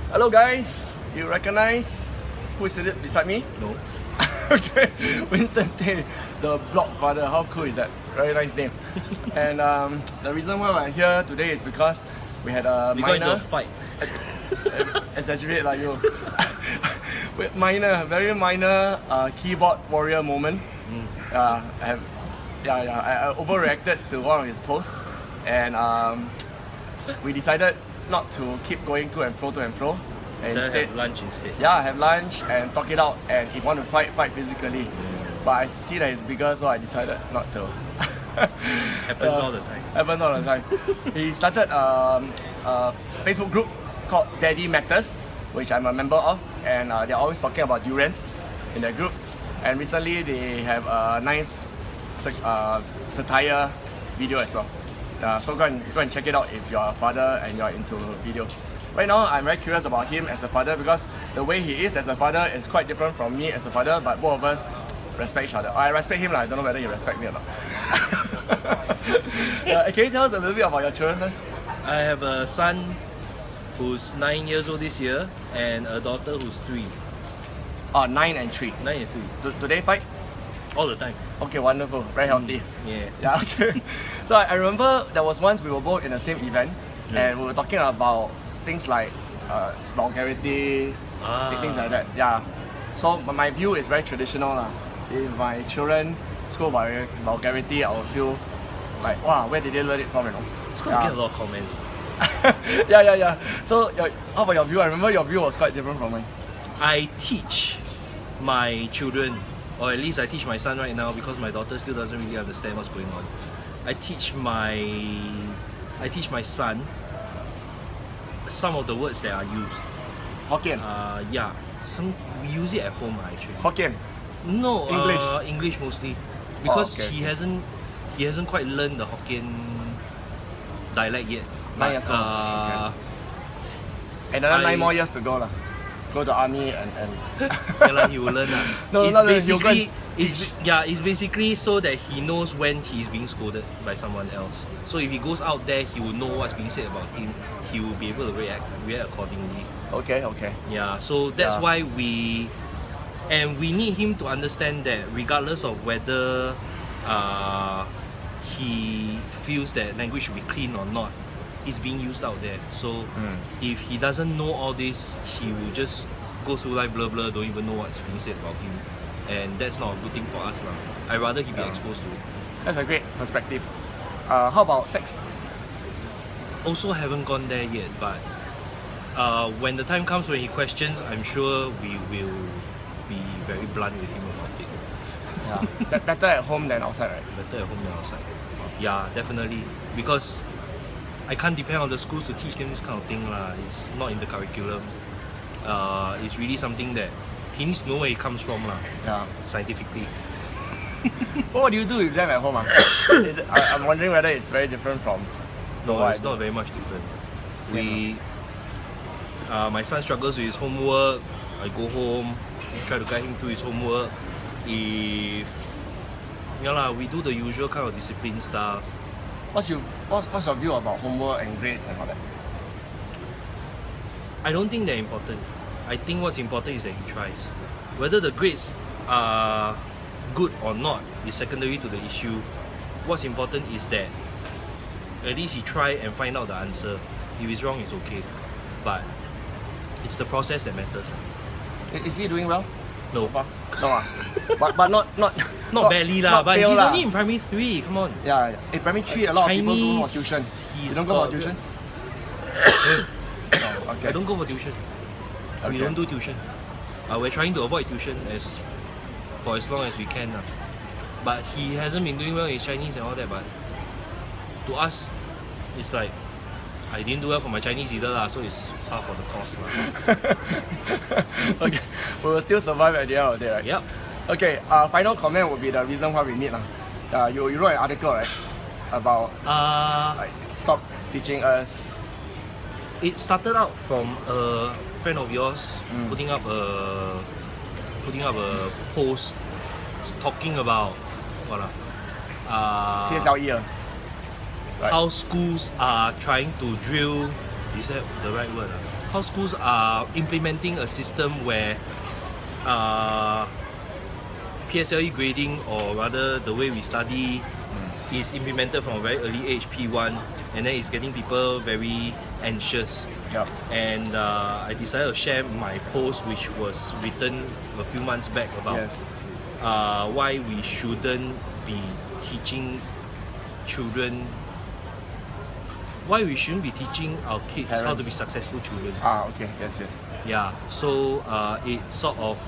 Hello guys, you recognize who is sitting beside me? No. Okay, Winston Tay, the Blogfather. How cool is that? Very nice name. And the reason why we're here today is because we had a We got into minor a fight. exaggerate like you. Very minor keyboard warrior moment. I overreacted to one of his posts, and we decided not to keep going to and fro. And So instead, have lunch instead. yeah, have lunch and talk it out. And if you want to fight physically. But I see that it's bigger, so I decided not to. Happens all the time. Happens all the time. He started a Facebook group called Daddy Matters, which I'm a member of, and they're always talking about durians in that group. And recently they have a nice satire video as well. So go and check it out if you're a father and you're into videos. Right now, I'm very curious about him as a father because the way he is as a father is quite different from me as a father, but both of us respect each other. I respect him, I don't know whether he respects me or not. Can you tell us a little bit about your children first? I have a son who's 9 years old this year and a daughter who's 3. 9 and 3. 9 and 3. Do they fight? All the time. Okay, wonderful. Very healthy. Yeah. Yeah, okay. So I remember there was once we were both in the same event and we were talking about things like vulgarity, things like that. Yeah. So my view is very traditional lah. If my children school vulgarity, I will feel like, wow, where did they learn it from, you know? It's going to get a lot of comments. Yeah. So how about your view? I remember your view was quite different from mine. I teach my children, or at least I teach my son right now because my daughter still doesn't really understand what's going on. I teach my son some of the words that are used. Hokkien? Yeah. We use it at home actually. Hokkien? No, English? English mostly, because okay. he hasn't quite learned the Hokkien dialect yet. 9 years old. Okay. Another 9 more years to go lah. Go to army and Yeah lah, he will learn lah. No, it's not basically it's basically so that he knows when he's being scolded by someone else. So if he goes out there, he will know what's being said about him. He will be able to react accordingly. Okay. Yeah, so that's why we need him to understand that regardless of whether he feels that language should be clean or not, it's being used out there. So if he doesn't know all this, he will just go through life blur, don't even know what's being said about him. And that's not a good thing for us lah. I'd rather he be exposed to it. That's a great perspective. How about sex? Also haven't gone there yet, but when the time comes when he questions, I'm sure we will be very blunt with him about it. Yeah. Better at home than outside, right? Better at home than outside. Yeah, definitely. Because I can't depend on the schools to teach them this kind of thing lah. It's not in the curriculum. It's really something that he needs to know where it comes from lah. Yeah. Scientifically. What do you do with them at home? I'm wondering whether it's very different from. No, it's not very much different. My son struggles with his homework. I go home, try to guide him through his homework. We do the usual kind of discipline stuff. What's your view about homework and grades and all that? I don't think they're important. I think what's important is that he tries. Whether the grades are good or not is secondary to the issue. What's important is that at least he try and find out the answer. If it's wrong, it's okay. But it's the process that matters. Is he doing well? No. No. But not badly lah. But he's only in primary 3. Come on. Yeah. In primary 3, a lot of people go for tuition. You don't go for tuition? Okay. I don't go for tuition. We don't do tuition. We're trying to avoid tuition for as long as we can. But he hasn't been doing well in Chinese and all that. But to us, it's like I didn't do well for my Chinese either lah. So it's half of the cost lah. Okay. We will still survive at the end of the day, right? Yep. Okay. Final comment would be the reason why we meet lah. You wrote an article, right? About like stop teaching us. It started out from a friend of yours putting up a post talking about PSLE. how schools are trying to drill is that the right word? How schools are implementing a system where PSLE grading, or rather the way we study, is implemented from a very early age, P1, and then it's getting people very anxious. Yeah. And I decided to share my post, which was written a few months back, about Yes. why we shouldn't be teaching children, why we shouldn't be teaching our kids how to be successful children. Okay. Yes. Yeah, so it sort of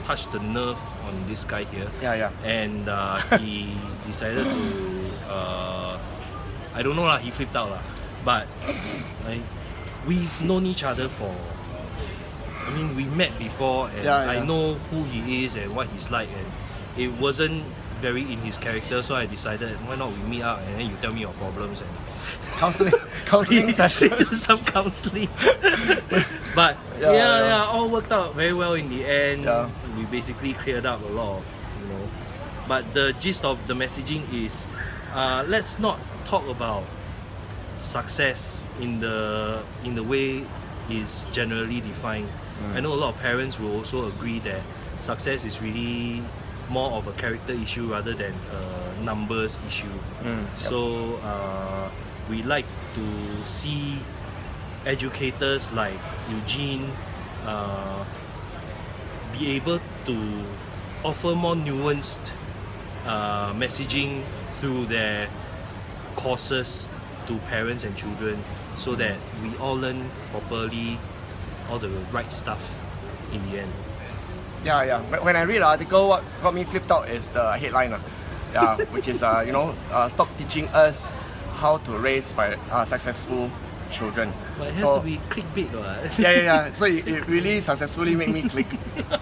touched the nerve on this guy here. Yeah. And he decided to, I don't know lah, he flipped out lah. But we've known each other for, I mean, we met before, and I know who he is and what he's like, and it wasn't very in his character, so I decided, why not we meet up and then you tell me your problems and counseling session. do some counseling. But all worked out very well in the end. We basically cleared up a lot of, but the gist of the messaging is, let's not talk about success in the way is generally defined. I know a lot of parents will also agree that success is really more of a character issue rather than a numbers issue. So we like to see educators like Eugene be able to offer more nuanced messaging through their courses to parents and children, so that we all learn properly all the right stuff in the end. Yeah. When I read the article, what got me flipped out is the headline. Which is stop teaching us how to raise successful children. But it has to be clickbait, right? Yeah. So it really successfully made me click.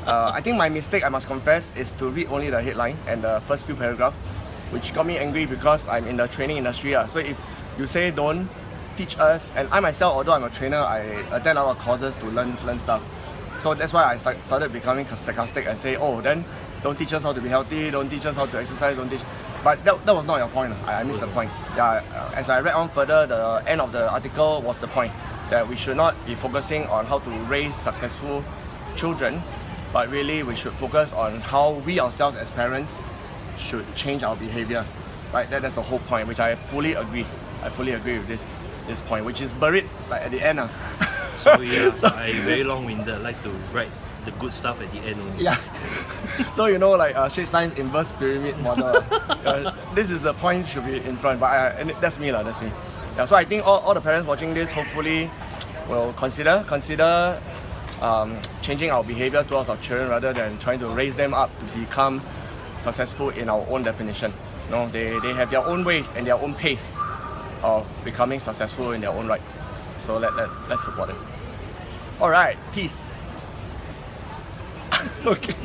I think my mistake, I must confess, is to read only the headline and the first few paragraphs, which got me angry because I'm in the training industry. So if you say don't teach us, and I myself, although I'm a trainer, I attend a lot of courses to learn stuff. So that's why I started becoming sarcastic and say, then don't teach us how to be healthy, don't teach us how to exercise, don't teach. But that was not your point. I missed the point. As I read on further, the end of the article was the point that we should not be focusing on how to raise successful children, but really we should focus on how we ourselves as parents should change our behavior. Right? That's the whole point, which I fully agree. I fully agree with this point, which is buried at the end. Sorry, I very long-winded. Like to write the good stuff at the end only. Yeah. So straight lines inverse pyramid model. This is the point should be in front, but and that's me. Yeah, so I think all the parents watching this hopefully will consider changing our behavior towards our children rather than trying to raise them up to become successful in our own definition. They have their own ways and their own pace of becoming successful in their own rights. So let's support them. All right, peace. Okay.